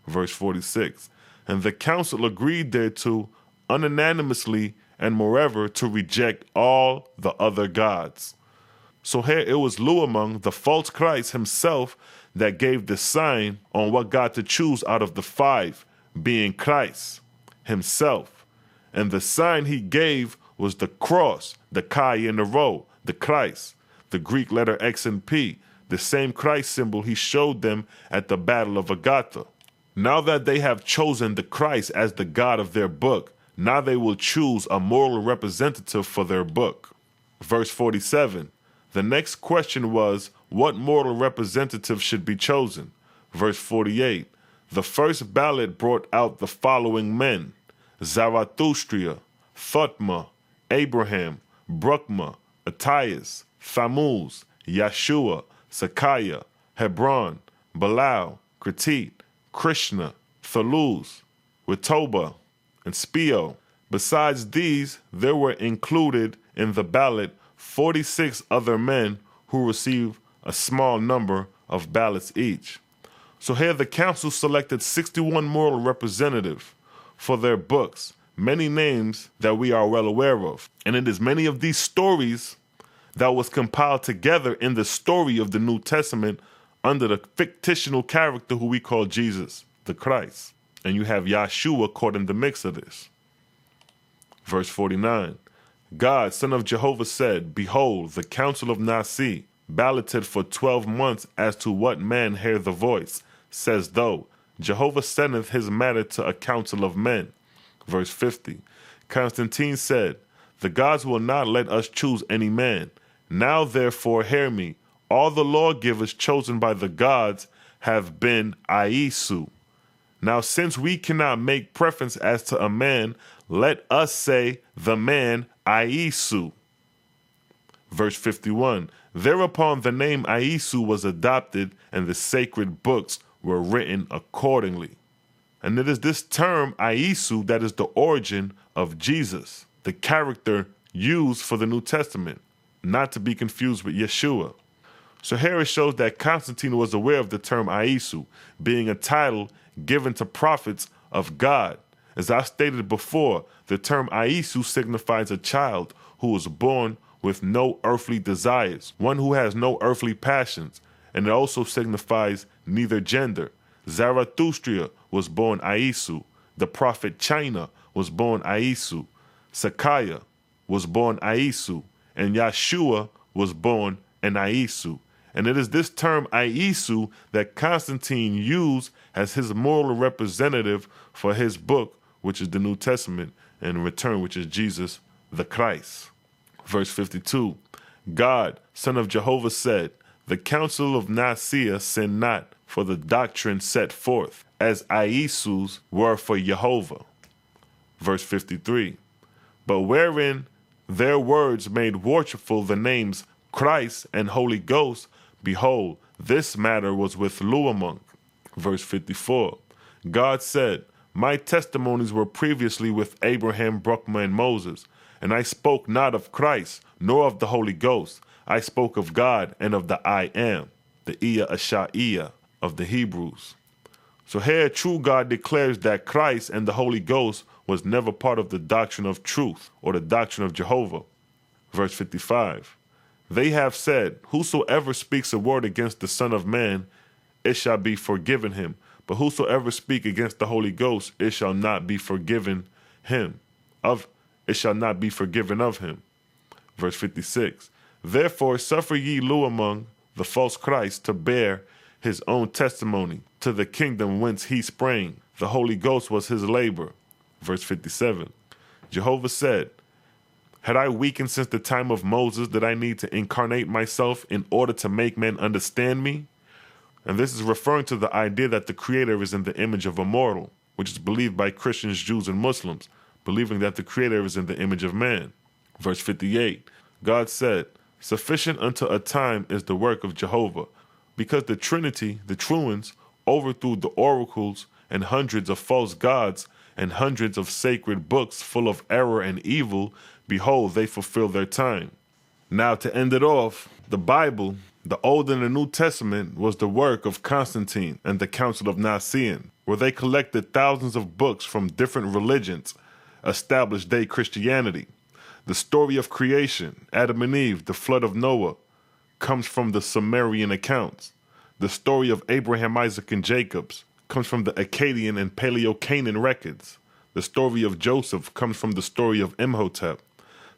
Verse 46. And the council agreed thereto unanimously, and moreover to reject all the other gods. So here it was LOOEAMONG, the false Christ himself, that gave the sign on what God to choose out of the five, being Christ himself. And the sign he gave was the cross, the chi in the row, the Christ, the Greek letter X and P, the same Christ symbol he showed them at the Battle of Agatha. Now that they have chosen the Christ as the God of their book, now they will choose a moral representative for their book. Verse 47. The next question was, what moral representative should be chosen? Verse 48. The first ballot brought out the following men: Zarathustra, Thoth, Abraham, Brukma, Atias, Thammuz, Yeshua, Sakiah, Hebron, Belial, Cretit, Krishna, Thaluz, Witoba, and Spio. Besides these, there were included in the ballot 46 other men who received a small number of ballots each. So here the council selected 61 moral representatives for their books, many names that we are well aware of. And it is many of these stories that was compiled together in the story of the New Testament under the fictional character who we call Jesus, the Christ. And you have Yeshua caught in the mix of this. Verse 49. God, son of Jehovah, said, Behold, the council of Nicea balloted for 12 months as to what man hear the voice, says though, Jehovah sendeth his matter to a council of men. Verse 50. Constantine said, The gods will not let us choose any man. Now therefore hear me. All the lawgivers chosen by the gods have been Iesu. Now since we cannot make preference as to a man, let us say the man Iesu. Verse 51. Thereupon the name Iesu was adopted, and the sacred books were written accordingly. And it is this term Iesu that is the origin of Jesus, the character used for the New Testament, not to be confused with Yeshua. So here it shows that Constantine was aware of the term Iesu, being a title given to prophets of God. As I stated before, the term Iesu signifies a child who was born with no earthly desires, one who has no earthly passions, and it also signifies neither gender. Zarathustra was born Iesu, the prophet China was born Iesu, Sakiah was born Iesu, and Yeshua was born an Iesu. And it is this term Iesu that Constantine used as his moral representative for his book, which is the New Testament, and in return, which is Jesus, the Christ. Verse 52, God, son of Jehovah, said, The council of Nicea sinned not for the doctrine set forth, as Iesu's were for Jehovah. Verse 53, But wherein their words made worshipful the names Christ and Holy Ghost, behold, this matter was with LOOEAMONG. Verse 54, God said, My testimonies were previously with Abraham, Brukma, and Moses, and I spoke not of Christ, nor of the Holy Ghost. I spoke of God and of the I Am, the Iya Asha'iyah of the Hebrews. So here true God declares that Christ and the Holy Ghost was never part of the doctrine of truth or the doctrine of Jehovah. Verse 55, They have said, Whosoever speaks a word against the Son of Man, it shall be forgiven him. But whosoever speak against the Holy Ghost, it shall not be forgiven him. It shall not be forgiven of him. Verse 56, Therefore suffer ye LOOEAMONG, the false Christ, to bear his own testimony to the kingdom whence he sprang. The Holy Ghost was his labor. Verse 57, Jehovah said, Had I weakened since the time of Moses that I need to incarnate myself in order to make men understand me? And this is referring to the idea that the Creator is in the image of a mortal, which is believed by Christians, Jews, and Muslims, believing that the Creator is in the image of man. Verse 58, God said, Sufficient unto a time is the work of Jehovah, because the Trinity, the true ones, overthrew the oracles and hundreds of false gods and hundreds of sacred books full of error and evil. Behold, they fulfill their time. Now, to end it off, the Bible, the Old and the New Testament, was the work of Constantine and the Council of Nicea. where they collected thousands of books from different religions, established day Christianity. The story of creation, Adam and Eve, the flood of Noah, comes from the Sumerian accounts. The story of Abraham, Isaac, and Jacob comes from the Akkadian and Paleo-Canaan records. The story of Joseph comes from the story of Imhotep.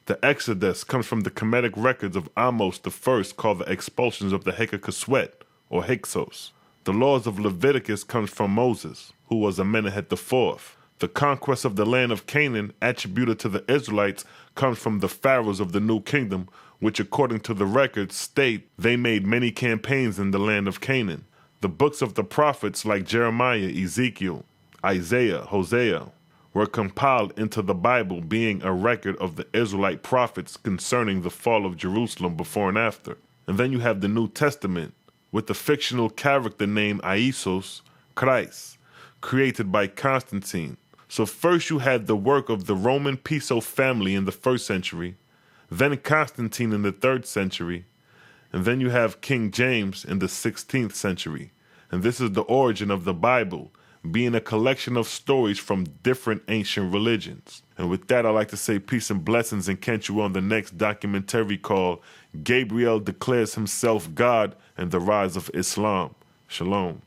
The Exodus comes from the Kemetic records of Amos I, called the expulsions of the Hekakaswet, or Hyksos. The laws of Leviticus comes from Moses, who was Amenemhet IV. The conquest of the land of Canaan, attributed to the Israelites, comes from the pharaohs of the New Kingdom, which according to the records state they made many campaigns in the land of Canaan. The books of the prophets like Jeremiah, Ezekiel, Isaiah, Hosea were compiled into the Bible, being a record of the Israelite prophets concerning the fall of Jerusalem before and after. And then you have the New Testament with the fictional character named Iesous, Christ, created by Constantine. So first you had the work of the Roman Piso family in the 1st century, then Constantine in the 3rd century, and then you have King James in the 16th century. And this is the origin of the Bible, being a collection of stories from different ancient religions. And with that, I'd like to say peace and blessings and catch you on the next documentary called Gabriel Declares Himself God and the Rise of Islam. Shalom.